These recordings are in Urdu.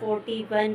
41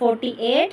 48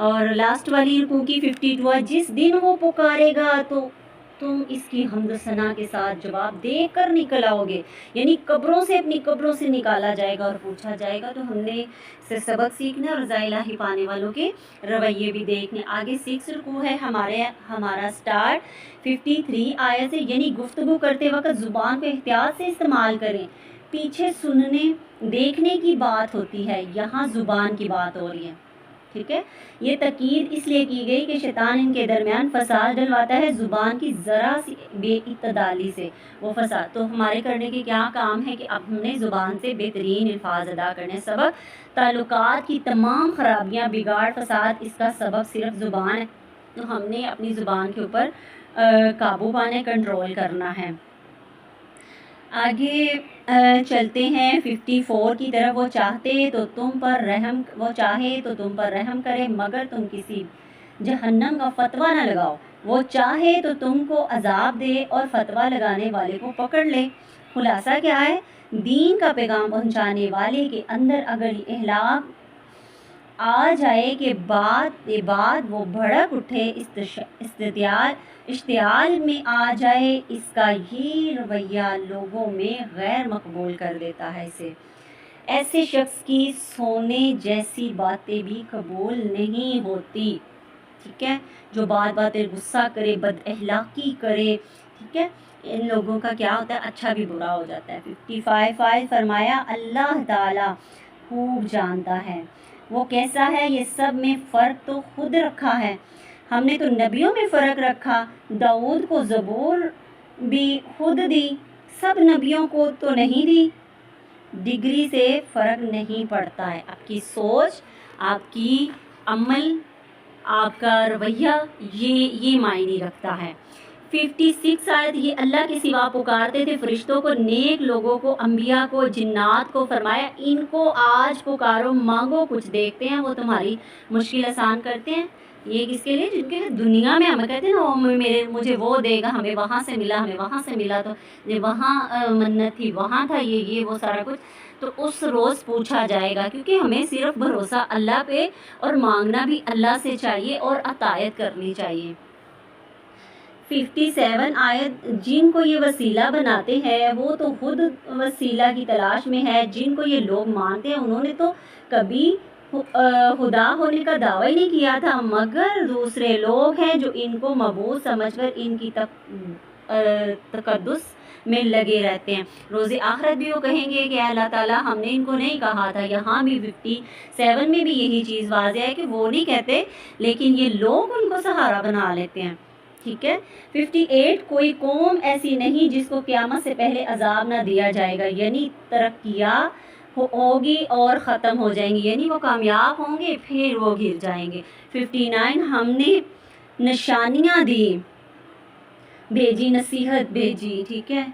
اور لاسٹ والی رکوع کی 52 ہے، جس دن وہ پکارے گا تو تم اس کی حمد و ثنا کے ساتھ جواب دے کر نکل آؤ گے، یعنی قبروں سے، اپنی قبروں سے نکالا جائے گا اور پوچھا جائے گا۔ تو ہم نے اس سے سبق سیکھنا اور رضا الہی پانے والوں کے رویے بھی دیکھنے۔ آگے 6 رکوع ہے ہمارا سٹارٹ 53 آیت سے، یعنی گفتگو کرتے وقت زبان کو احتیاط سے استعمال کریں۔ پیچھے سننے دیکھنے کی بات ہوتی ہے، یہاں زبان کی بات ہو رہی ہے، ٹھیک ہے۔ یہ تاکید اس لیے کی گئی کہ شیطان ان کے درمیان فساد ڈلواتا ہے زبان کی ذرا سی بے اعتدالی سے، وہ فساد۔ تو ہمارے کرنے کے کیا کام ہے کہ اب ہم نے زبان سے بہترین الفاظ ادا کرنے۔ سبب تعلقات کی تمام خرابیاں، بگاڑ، فساد، اس کا سبب صرف زبان ہے، تو ہم نے اپنی زبان کے اوپر قابو پانے، کنٹرول کرنا ہے۔ آگے چلتے ہیں 54 کی طرف۔ وہ چاہے تو تم پر رحم کرے مگر تم کسی جہنم کا فتویٰ نہ لگاؤ، وہ چاہے تو تم کو عذاب دے اور فتویٰ لگانے والے کو پکڑ لے۔ خلاصہ کیا ہے؟ دین کا پیغام پہنچانے والے کے اندر اگر یہ اخلاق آ جائے کہ بعد وہ بھڑک اٹھے، اشتعال میں آ جائے، اس کا یہ رویہ لوگوں میں غیر مقبول کر دیتا ہے اسے۔ ایسے شخص کی سونے جیسی باتیں بھی قبول نہیں ہوتی، ٹھیک ہے، جو باتیں غصہ کرے، بد اخلاقی کرے، ٹھیک ہے، ان لوگوں کا کیا ہوتا ہے، اچھا بھی برا ہو جاتا ہے۔ 55 فرمایا اللہ تعالیٰ خوب جانتا ہے وہ کیسا ہے، یہ سب میں فرق تو خود رکھا ہے، ہم نے تو نبیوں میں فرق رکھا، داؤد کو زبور بھی خود دی، سب نبیوں کو تو نہیں دی۔ ڈگری سے فرق نہیں پڑتا ہے، آپ کی سوچ، آپ کی عمل، آپ کا رویہ، یہ معنی رکھتا ہے۔ 56 آیت، یہ اللہ کے سوا پکارتے تھے فرشتوں کو، نیک لوگوں کو، انبیاء کو، جنات کو، فرمایا ان کو آج پکارو، مانگو کچھ دیکھتے ہیں وہ تمہاری مشکل آسان کرتے ہیں۔ یہ کس کے لیے؟ جن کے دنیا میں ہمیں کہتے ہیں نا مجھے وہ دے گا، ہمیں وہاں سے ملا، ہمیں وہاں سے ملا، تو یہ وہاں منت تھی، وہاں تھا یہ وہ سارا کچھ، تو اس روز پوچھا جائے گا، کیونکہ ہمیں صرف بھروسہ اللہ پہ اور مانگنا بھی اللہ سے چاہیے اور عطایت کرنی چاہیے۔ 57 آیت، جن کو یہ وسیلہ بناتے ہیں وہ تو خود وسیلہ کی تلاش میں ہے، جن کو یہ لوگ مانتے ہیں انہوں نے تو کبھی خدا ہونے کا دعویٰ ہی نہیں کیا تھا، مگر دوسرے لوگ ہیں جو ان کو معبود سمجھ کر ان کی تقدس میں لگے رہتے ہیں۔ روز آخرت بھی وہ کہیں گے کہ اللہ تعالیٰ ہم نے ان کو نہیں کہا تھا۔ یہاں بھی 57 میں بھی یہی چیز واضح ہے کہ وہ نہیں کہتے، لیکن یہ لوگ ان کو سہارا بنا لیتے ہیں، ٹھیک ہے۔ 58، کوئی قوم ایسی نہیں جس کو قیامت سے پہلے عذاب نہ دیا جائے گا، یعنی ترقیاں ہوگی اور ختم ہو جائیں گی، یعنی وہ کامیاب ہوں گے پھر وہ گر جائیں گے۔ 59، ہم نے نشانیاں دی، بھیجی، نصیحت بھیجی، ٹھیک ہے۔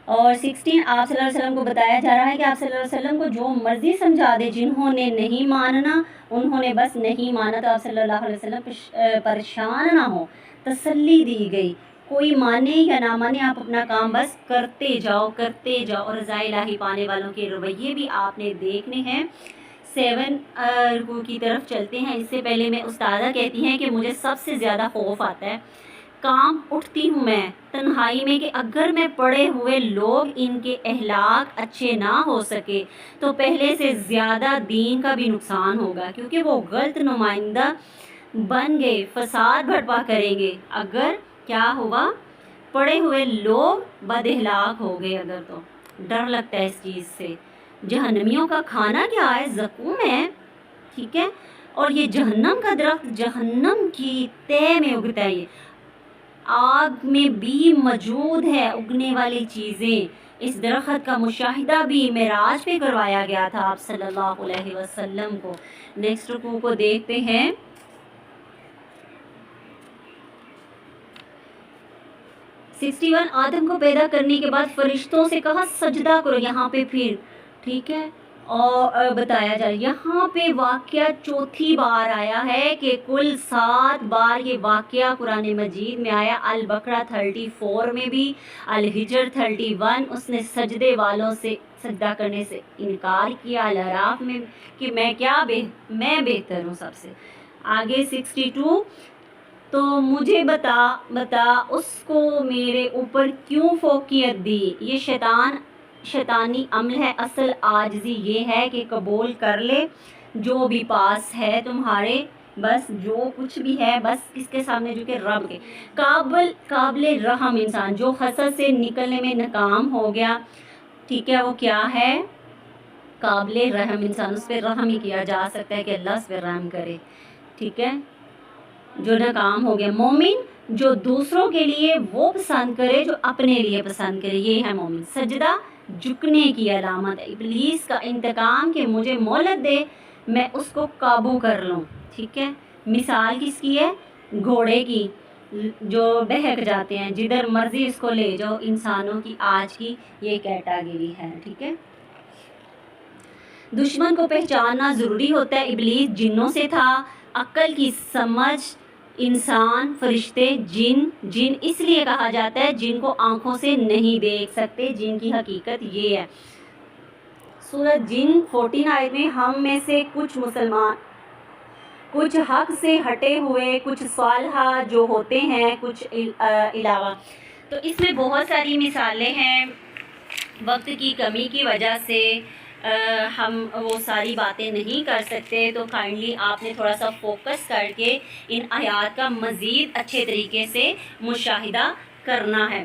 اور 16، آپ صلی اللہ علیہ وسلم کو بتایا جا رہا ہے کہ آپ صلی اللہ علیہ وسلم کو جو مرضی سمجھا دے، جنہوں نے نہیں ماننا انہوں نے بس نہیں مانا، تو آپ صلی اللہ علیہ وسلم پریشان نہ ہو، تسلی دی گئی، کوئی مانے یا نہ مانے آپ اپنا کام بس کرتے جاؤ اور رضا الہی پانے والوں کے رویے بھی آپ نے دیکھنے ہیں۔ 7 رکوع کی طرف چلتے ہیں۔ اس سے پہلے میں استاذہ کہتی ہیں کہ مجھے سب سے زیادہ خوف آتا ہے، کام اٹھتی ہوں میں تنہائی میں کہ اگر میں پڑھے ہوئے لوگ ان کے اخلاق اچھے نہ ہو سکے تو پہلے سے زیادہ دین کا بھی نقصان ہوگا، کیونکہ وہ غلط نمائندہ بن گئے، فساد برپا کریں گے۔ اگر کیا ہوا، پڑھے ہوئے لوگ بد اخلاق ہو گئے اگر، تو ڈر لگتا ہے اس چیز سے۔ جہنمیوں کا کھانا کیا ہے؟ زقوم ہے، ٹھیک ہے، اور یہ جہنم کا درخت جہنم کی تہہ میں اگتا ہے، یہ آگ میں بھی موجود ہے اگنے والی چیزیں۔ اس درخت کا مشاہدہ بھی معراج پہ کروایا گیا تھا آپ صلی اللہ علیہ وسلم کو۔ نیکسٹ رکوع کو دیکھتے ہیں۔ 61، آدم کو پیدا کرنے کے بعد فرشتوں سے کہا سجدہ کرو، یہاں پہ پھر، ٹھیک ہے، اور بتایا جائے یہاں پہ واقعہ چوتھی بار آیا ہے کہ کل 7 بار یہ واقعہ قرآن مجید میں آیا۔ البقرہ 34 میں بھی، الحجر 31، اس نے سجدے والوں سے سجدہ کرنے سے انکار کیا، الاعراف میں کہ میں بہتر ہوں سب سے، آگے 62 تو مجھے بتا اس کو میرے اوپر کیوں فوقیت دی. یہ شیطانی عمل ہے. اصل عاجزی یہ ہے کہ قبول کر لے جو بھی پاس ہے تمہارے، بس جو کچھ بھی ہے بس کس کے سامنے جو کہ رب کے. قابل رحم انسان جو حسد سے نکلنے میں ناکام ہو گیا، ٹھیک ہے، وہ کیا ہے؟ قابل رحم انسان. اس پہ رحم ہی کیا جا سکتا ہے کہ اللہ اس پہ رحم کرے، ٹھیک ہے، جو ناکام ہو گیا. مومن جو دوسروں کے لیے وہ پسند کرے جو اپنے لیے پسند کرے، یہ ہے مومن. سجدہ جھکنے کی علامت ہے. ابلیس کا انتقام کہ مجھے مہلت دے میں اس کو قابو کر لوں، ٹھیک ہے. مثال کس کی ہے؟ گھوڑے کی، جو بہک جاتے ہیں، جدھر مرضی اس کو لے جاؤ. انسانوں کی آج کی یہ کیٹاگری ہے، ٹھیک ہے. دشمن کو پہچاننا ضروری ہوتا ہے. ابلیس جنوں سے تھا. عقل کی سمجھ انسان، فرشتے، جن اس لیے کہا جاتا ہے جن کو آنکھوں سے نہیں دیکھ سکتے. جن کی حقیقت یہ ہے. سورۃ جن 14 آیت میں ہم میں سے کچھ مسلمان، کچھ حق سے ہٹے ہوئے، کچھ صالحہ جو ہوتے ہیں، کچھ علاوہ. تو اس میں بہت ساری مثالیں ہیں. وقت کی کمی کی وجہ سے ہم وہ ساری باتیں نہیں کر سکتے، تو کائنڈلی آپ نے تھوڑا سا فوکس کر کے ان آیات کا مزید اچھے طریقے سے مشاہدہ کرنا ہے.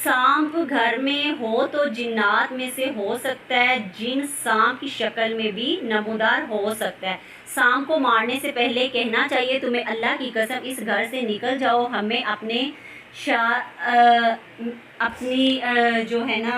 سانپ گھر میں ہو تو جنات میں سے ہو سکتا ہے. جن سانپ کی شکل میں بھی نمودار ہو سکتا ہے. سانپ کو مارنے سے پہلے کہنا چاہیے تمہیں اللہ کی قسم اس گھر سے نکل جاؤ، ہمیں اپنی جو ہے نا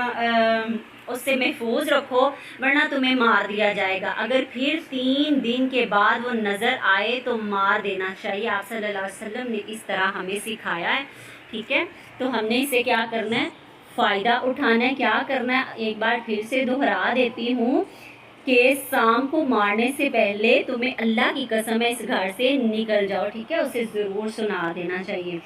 اس سے محفوظ رکھو ورنہ تمہیں مار دیا جائے گا. اگر پھر 3 دن کے بعد وہ نظر آئے تو مار دینا چاہیے. آپ صلی اللہ علیہ وسلم نے اس طرح ہمیں سکھایا ہے، ٹھیک ہے. تو ہم نے اسے کیا کرنا ہے؟ فائدہ اٹھانا ہے. کیا کرنا ہے؟ ایک بار پھر سے دہرا دیتی ہوں کہ سانپ کو مارنے سے پہلے تمہیں اللہ کی قسم ہے اس گھر سے نکل جاؤ، ٹھیک ہے. اسے ضرور سنا دینا چاہیے.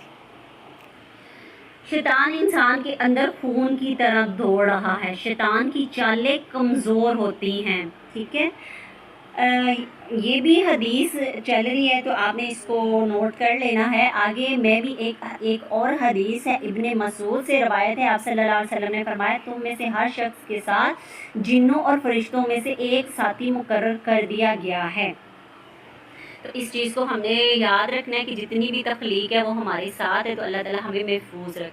شیطان انسان کے اندر خون کی طرح دوڑ رہا ہے. شیطان کی چالیں کمزور ہوتی ہیں، ٹھیک ہے. یہ بھی حدیث چل رہی ہے تو آپ نے اس کو نوٹ کر لینا ہے. آگے میں بھی ایک اور حدیث ہے، ابن مسعود سے روایت ہے. آپ صلی اللہ علیہ وسلم نے فرمایا تم میں سے ہر شخص کے ساتھ جنوں اور فرشتوں میں سے ایک ساتھی مقرر کر دیا گیا ہے. تو اس چیز کو ہم نے یاد رکھنا ہے کہ جتنی بھی تخلیق ہے وہ ہمارے ساتھ ہے، تو اللہ تعالیٰ ہمیں محفوظ رکھے.